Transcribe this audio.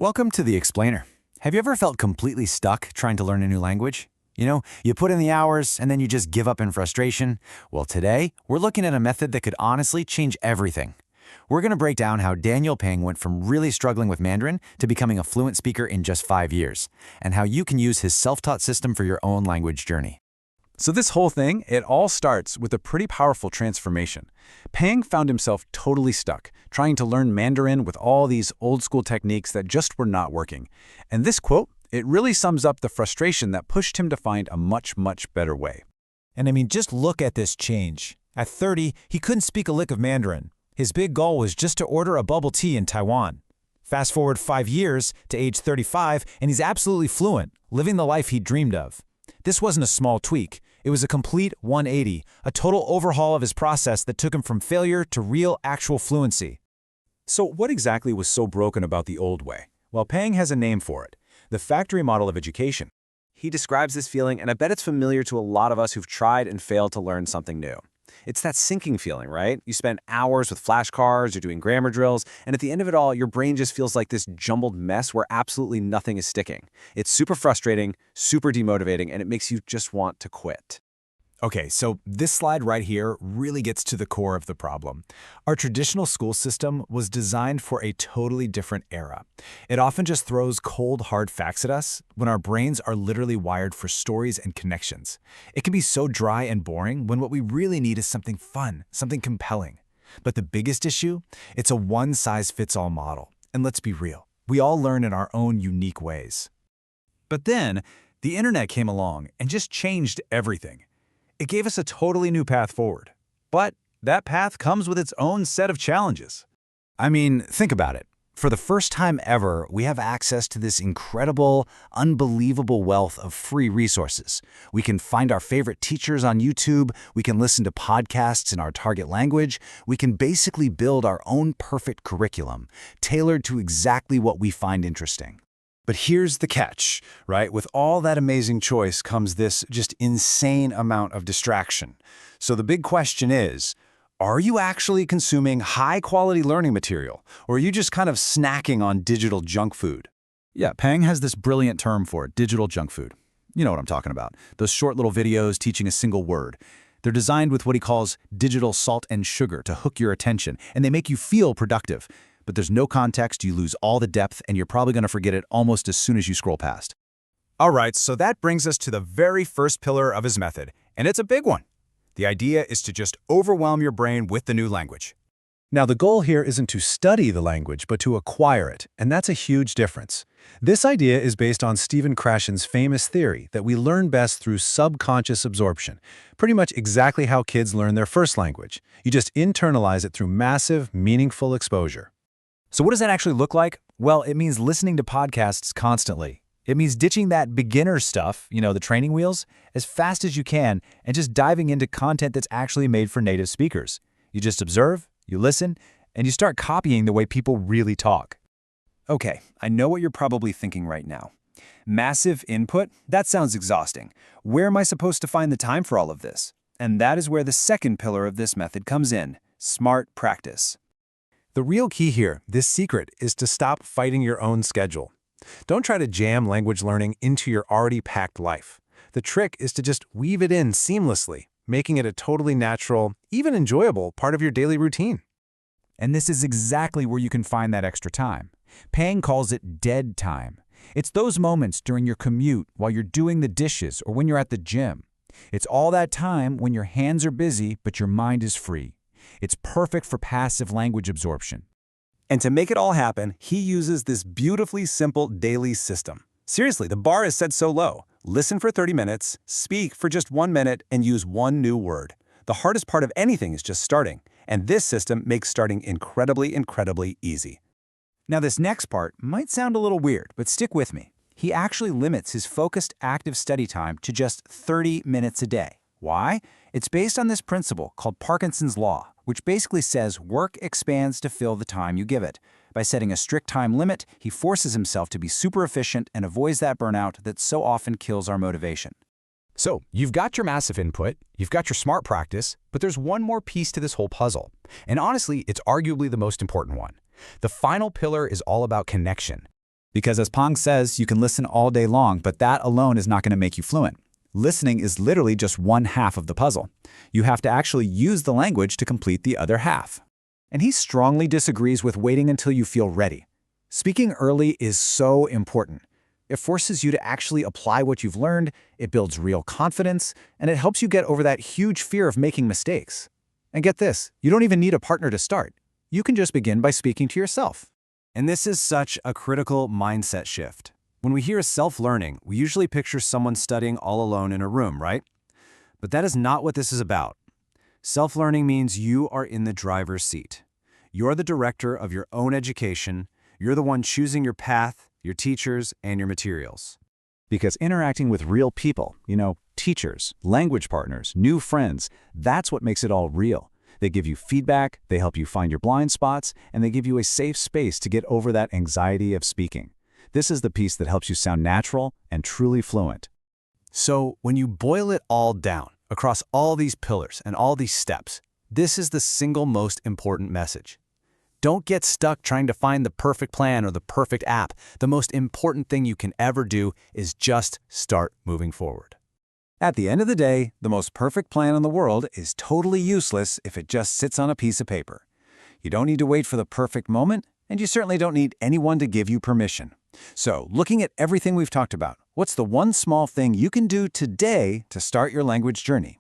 Welcome to The Explainer. Have you ever felt completely stuck trying to learn a new language? You put in the hours and then you just give up in frustration. Well, today, we're looking at a method that could honestly change everything. We're going to break down how Daniel Peng went from really struggling with Mandarin to becoming a fluent speaker in just 5 years, and how you can use his self-taught system for your own language journey. So this whole thing, it all starts with a pretty powerful transformation. Peng found himself totally stuck, trying to learn Mandarin with all these old-school techniques that just were not working. And this quote, it really sums up the frustration that pushed him to find a much, much better way. And just look at this change. At 30, he couldn't speak a lick of Mandarin. His big goal was just to order a bubble tea in Taiwan. Fast forward 5 years to age 35, and he's absolutely fluent, living the life he dreamed of. This wasn't a small tweak. It was a complete 180, a total overhaul of his process that took him from failure to real, actual fluency. So what exactly was so broken about the old way? Well, Peng has a name for it, the factory model of education. He describes this feeling, and I bet it's familiar to a lot of us who've tried and failed to learn something new. It's that sinking feeling, right? You spend hours with flashcards or doing grammar drills, and at the end of it all, your brain just feels like this jumbled mess where absolutely nothing is sticking. It's super frustrating, super demotivating, and it makes you just want to quit. Okay, so this slide right here really gets to the core of the problem. Our traditional school system was designed for a totally different era. It often just throws cold, hard facts at us when our brains are literally wired for stories and connections. It can be so dry and boring when what we really need is something fun, something compelling. But the biggest issue? It's a one-size-fits-all model. And let's be real, we all learn in our own unique ways. But then, the internet came along and just changed everything. It gave us a totally new path forward. But that path comes with its own set of challenges. I mean, think about it. For the first time ever, we have access to this incredible, unbelievable wealth of free resources. We can find our favorite teachers on YouTube, we can listen to podcasts in our target language, we can basically build our own perfect curriculum, tailored to exactly what we find interesting. But here's the catch, right? With all that amazing choice comes this just insane amount of distraction. So the big question is, are you actually consuming high-quality learning material, or are you just kind of snacking on digital junk food? Yeah, Peng has this brilliant term for it, digital junk food. You know what I'm talking about. Those short little videos teaching a single word. They're designed with what he calls digital salt and sugar to hook your attention, and they make you feel productive. But there's no context, you lose all the depth, and you're probably going to forget it almost as soon as you scroll past. All right, so that brings us to the very first pillar of his method, and it's a big one. The idea is to just overwhelm your brain with the new language. Now, the goal here isn't to study the language, but to acquire it, and that's a huge difference. This idea is based on Stephen Krashen's famous theory that we learn best through subconscious absorption, pretty much exactly how kids learn their first language. You just internalize it through massive, meaningful exposure. So what does that actually look like? Well, it means listening to podcasts constantly. It means ditching that beginner stuff, the training wheels, as fast as you can and just diving into content that's actually made for native speakers. You just observe, you listen, and you start copying the way people really talk. Okay, I know what you're probably thinking right now. Massive input? That sounds exhausting. Where am I supposed to find the time for all of this? And that is where the second pillar of this method comes in, smart practice. The real key here, this secret, is to stop fighting your own schedule. Don't try to jam language learning into your already packed life. The trick is to just weave it in seamlessly, making it a totally natural, even enjoyable part of your daily routine. And this is exactly where you can find that extra time. Peng calls it dead time. It's those moments during your commute while you're doing the dishes or when you're at the gym. It's all that time when your hands are busy but your mind is free. It's perfect for passive language absorption. And to make it all happen, he uses this beautifully simple daily system. Seriously, the bar is set so low. Listen for 30 minutes, speak for just 1 minute, and use one new word. The hardest part of anything is just starting, and this system makes starting incredibly, incredibly easy. Now this next part might sound a little weird, but stick with me. He actually limits his focused active study time to just 30 minutes a day. Why? It's based on this principle called Parkinson's Law, which basically says work expands to fill the time you give it. By setting a strict time limit, he forces himself to be super efficient and avoids that burnout that so often kills our motivation. So, you've got your massive input, you've got your smart practice, but there's one more piece to this whole puzzle. And honestly, it's arguably the most important one. The final pillar is all about connection. Because as Pong says, you can listen all day long, but that alone is not going to make you fluent. Listening is literally just one half of the puzzle. You have to actually use the language to complete the other half. And he strongly disagrees with waiting until you feel ready. Speaking early is so important. It forces you to actually apply what you've learned, it builds real confidence, and it helps you get over that huge fear of making mistakes. And get this, you don't even need a partner to start. You can just begin by speaking to yourself. And this is such a critical mindset shift. When we hear self-learning, we usually picture someone studying all alone in a room, right? But that is not what this is about. Self-learning means you are in the driver's seat. You're the director of your own education. You're the one choosing your path, your teachers, and your materials. Because interacting with real people, teachers, language partners, new friends, that's what makes it all real. They give you feedback, they help you find your blind spots, and they give you a safe space to get over that anxiety of speaking. This is the piece that helps you sound natural and truly fluent. So when you boil it all down across all these pillars and all these steps, this is the single most important message. Don't get stuck trying to find the perfect plan or the perfect app. The most important thing you can ever do is just start moving forward. At the end of the day, the most perfect plan in the world is totally useless if it just sits on a piece of paper. You don't need to wait for the perfect moment, and you certainly don't need anyone to give you permission. So, looking at everything we've talked about, what's the one small thing you can do today to start your language journey?